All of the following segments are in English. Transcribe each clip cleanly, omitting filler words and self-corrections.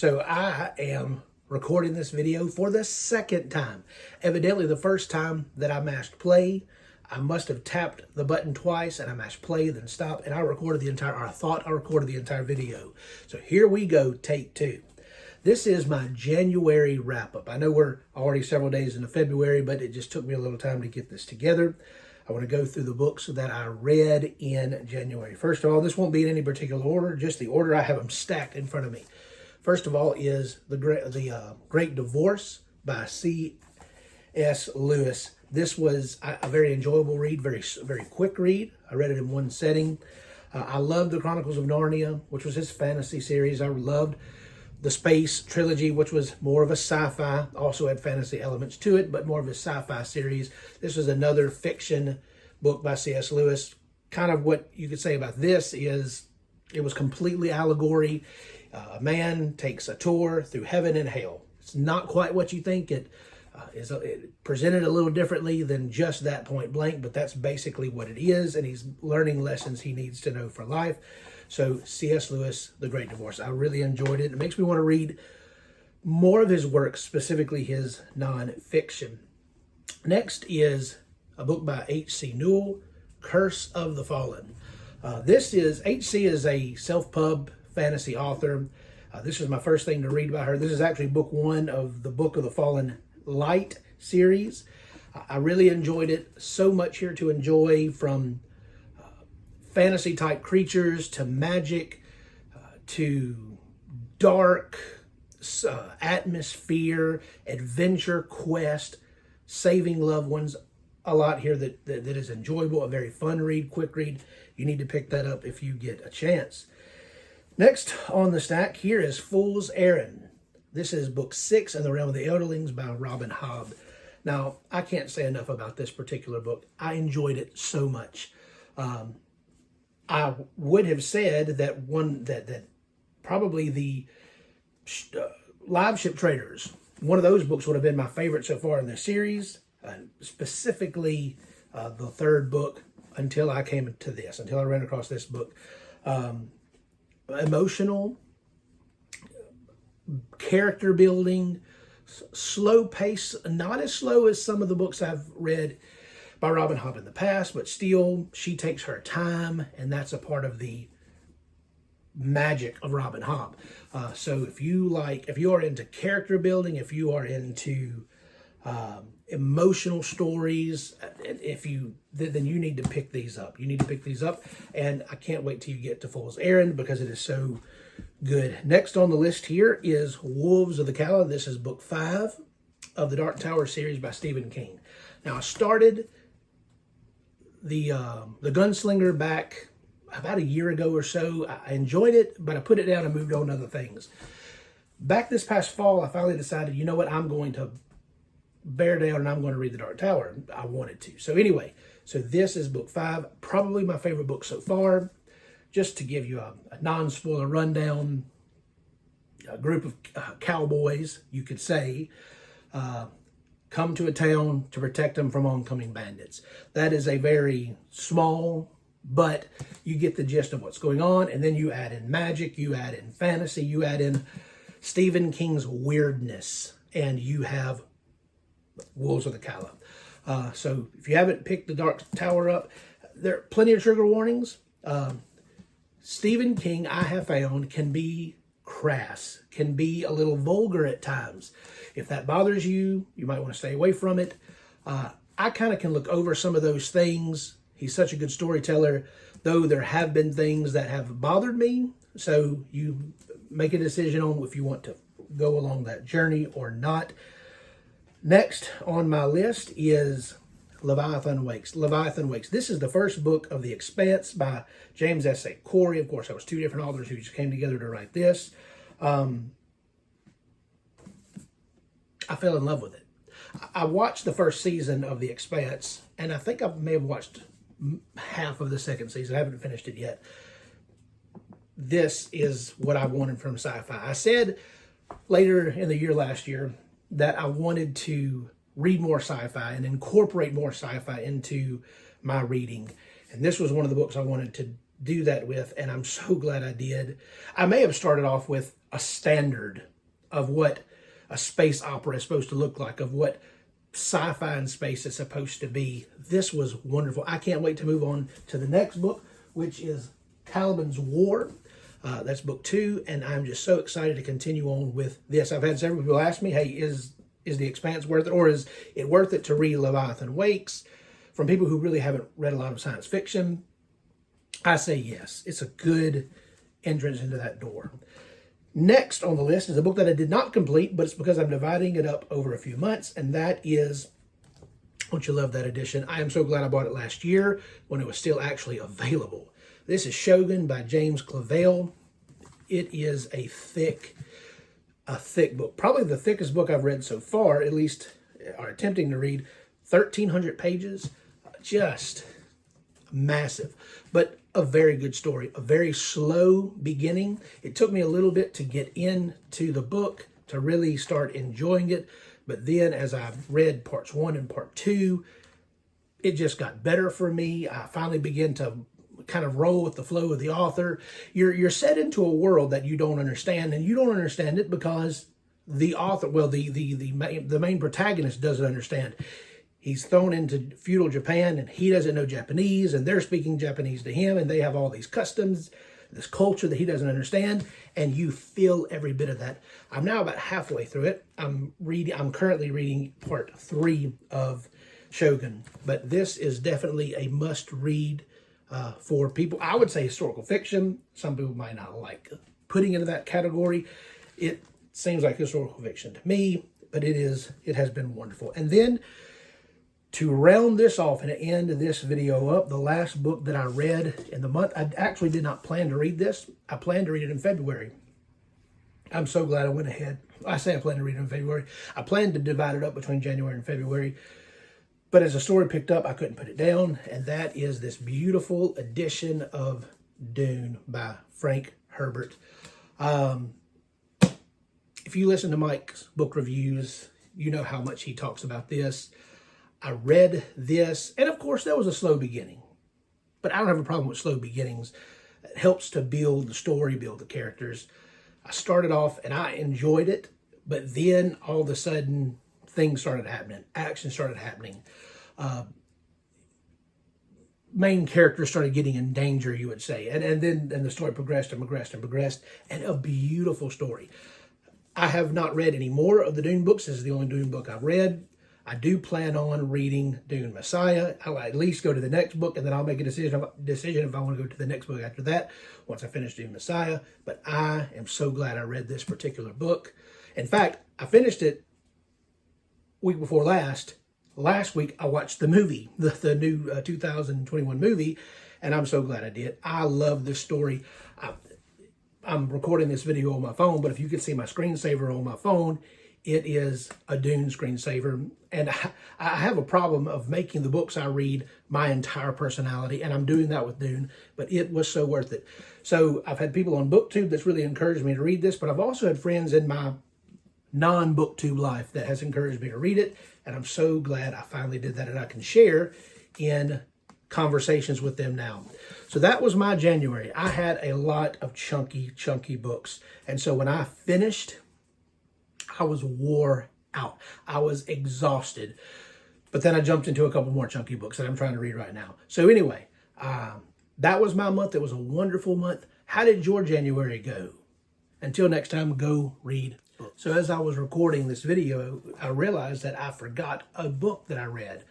So I am recording this video for the second time. Evidently the first time that I mashed play, I must have tapped the button twice and I mashed play, then stop, and I recorded the entire, or I thought I recorded the entire video. So here we go, take two. This is my January wrap-up. I know we're already several days into February, but it just took me a little time to get this together. I want to go through the books that I read in January. First of all, this won't be in any particular order, just the order I have them stacked in front of me. First of all is the Great Divorce by C.S. Lewis. This was a very enjoyable read, very quick read. I read it in one setting. I loved the Chronicles of Narnia, which was his fantasy series. I loved the Space Trilogy, which was more of a sci-fi, also had fantasy elements to it, but more of a sci-fi series. This was another fiction book by C.S. Lewis. Kind of what you could say about this is it was completely allegory. A man takes a tour through heaven and hell. It's not quite what you think. It presented a little differently than just that point blank, but that's basically what it is, and he's learning lessons he needs to know for life. So C.S. Lewis, The Great Divorce. I really enjoyed it. It makes me want to read more of his work, specifically his nonfiction. Next is a book by H.C. Newell, Curse of the Fallen. H.C. is a self-pub fantasy author. This is my first thing to read by her. This is actually book one of the Book of the Fallen Light series. I really enjoyed it. So much here to enjoy, from fantasy type creatures to magic to dark atmosphere, adventure, quest, saving loved ones. A lot here that is enjoyable, a very fun read, quick read. You need to pick that up if you get a chance. Next on the stack here is Fool's Errand. This is book 6 in the Realm of the Elderlings by Robin Hobb. Now, I can't say enough about this particular book. I enjoyed it so much. I would have said that probably the Live Ship Traders, one of those books would have been my favorite so far in the series, specifically the third book, until I came to this, until I ran across this book. Emotional, character building, slow pace, not as slow as some of the books I've read by Robin Hobb in the past, but still, she takes her time, and that's a part of the magic of Robin Hobb. So if you are into character building, if you are into emotional stories, then you need to pick these up. You need to pick these up, and I can't wait till you get to Fool's Errand because it is so good. Next on the list here is Wolves of the Calla. This is book 5 of the Dark Tower series by Stephen King. Now, I started the Gunslinger back about a year ago or so. I enjoyed it, but I put it down and moved on to other things. Back this past fall, I finally decided, you know what, I'm going to bear down and I'm going to read The Dark Tower. I wanted to. So anyway, this is book 5, probably my favorite book so far. Just to give you a non-spoiler rundown, a group of cowboys, you could say, come to a town to protect them from oncoming bandits. That is a very small, but you get the gist of what's going on, and then you add in magic, you add in fantasy, you add in Stephen King's weirdness, and you have Wolves of the Calla. So if you haven't picked The Dark Tower up, there are plenty of trigger warnings. Stephen King, I have found, can be crass, can be a little vulgar at times. If that bothers you, you might want to stay away from it. I kind of can look over some of those things. He's such a good storyteller, though there have been things that have bothered me. So you make a decision on if you want to go along that journey or not. Next on my list is Leviathan Wakes. Leviathan Wakes. This is the first book of The Expanse by James S. A. Corey. Of course, that was two different authors who just came together to write this. I fell in love with it. I watched the first season of The Expanse, and I think I may have watched half of the second season. I haven't finished it yet. This is what I wanted from sci-fi. I said later in the year last year that I wanted to read more sci-fi and incorporate more sci-fi into my reading. And this was one of the books I wanted to do that with, and I'm so glad I did. I may have started off with a standard of what a space opera is supposed to look like, of what sci-fi in space is supposed to be. This was wonderful. I can't wait to move on to the next book, which is Caliban's War. That's book 2, and I'm just so excited to continue on with this. I've had several people ask me, hey, is The Expanse worth it, or is it worth it to read Leviathan Wakes? From people who really haven't read a lot of science fiction, I say yes. It's a good entrance into that door. Next on the list is a book that I did not complete, but it's because I'm dividing it up over a few months, and that is, don't you love that edition? I am so glad I bought it last year when it was still actually available. This is Shogun by James Clavell. It is a thick book. Probably the thickest book I've read so far, at least, or attempting to read. 1,300 pages. Just massive, but a very good story. A very slow beginning. It took me a little bit to get into the book to really start enjoying it, but then as I read parts 1 and part 2, it just got better for me. I finally began to kind of roll with the flow of the author. You're set into a world that you don't understand, and you don't understand it because the author, well, the main protagonist doesn't understand. He's thrown into feudal Japan, and he doesn't know Japanese, and they're speaking Japanese to him, and they have all these customs, this culture that he doesn't understand, and you feel every bit of that. I'm now about halfway through it. I'm currently reading part 3 of Shogun, but this is definitely a must-read for people. I would say historical fiction. Some people might not like putting into that category. It seems like historical fiction to me, but it has been wonderful. And then, to round this off and end this video up, the last book that I read in the month, I actually did not plan to read this. I planned to read it in February. I'm so glad I went ahead. I say I planned to read it in February. I planned to divide it up between January and February. But as the story picked up, I couldn't put it down. And that is this beautiful edition of Dune by Frank Herbert. If you listen to Mike's book reviews, you know how much he talks about this. I read this, and of course, there was a slow beginning. But I don't have a problem with slow beginnings. It helps to build the story, build the characters. I started off, and I enjoyed it, but then all of a sudden, things started happening. Action started happening. Main characters started getting in danger, you would say. And then the story progressed and progressed and progressed. And a beautiful story. I have not read any more of the Dune books. This is the only Dune book I've read. I do plan on reading Dune Messiah. I'll at least go to the next book, and then I'll make a decision if I want to go to the next book after that, once I finish Dune Messiah. But I am so glad I read this particular book. In fact, I finished it week before last. Last week, I watched the movie, the new 2021 movie, and I'm so glad I did. I love this story. I'm recording this video on my phone, but if you could see my screensaver on my phone, it is a Dune screensaver. And I have a problem of making the books I read my entire personality, and I'm doing that with Dune, but it was so worth it. So I've had people on BookTube that's really encouraged me to read this, but I've also had friends in my non-BookTube life that has encouraged me to read it, and I'm so glad I finally did that, and I can share in conversations with them now. So that was my January. I had a lot of chunky books, and so when I finished, I was wore out. I was exhausted. But then I jumped into a couple more chunky books that I'm trying to read right now. So anyway, that was my month. It was a wonderful month. How did your January go? Until next time, go read books. So as I was recording this video, I realized that I forgot a book that I read.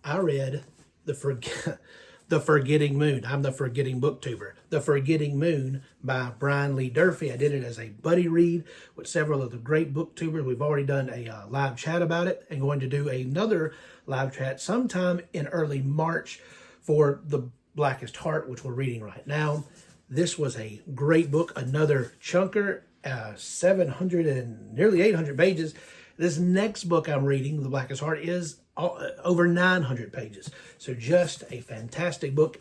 I read The Forgetting Moon. I'm the Forgetting Booktuber. The Forgetting Moon by Brian Lee Durfee. I did it as a buddy read with several of the great booktubers. We've already done a live chat about it and going to do another live chat sometime in early March for The Blackest Heart, which we're reading right now. This was a great book, another chunker, 700 and nearly 800 pages. This next book I'm reading, The Blackest Heart, is over 900 pages. So just a fantastic book.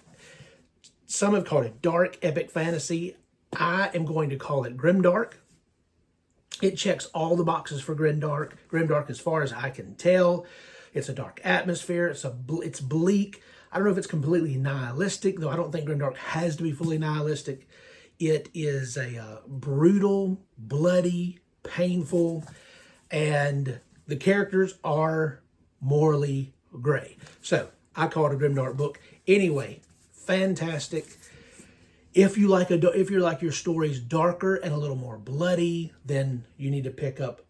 Some have called it dark epic fantasy. I am going to call it grimdark. It checks all the boxes for grimdark. Grimdark, as far as I can tell. It's a dark atmosphere. It's bleak. I don't know if it's completely nihilistic, though I don't think grimdark has to be fully nihilistic. It is a brutal, bloody, painful, and the characters are morally gray. So I call it a grimdark book. Anyway, fantastic. If you like your stories darker and a little more bloody, then you need to pick up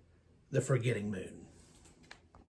The Forgetting Moon.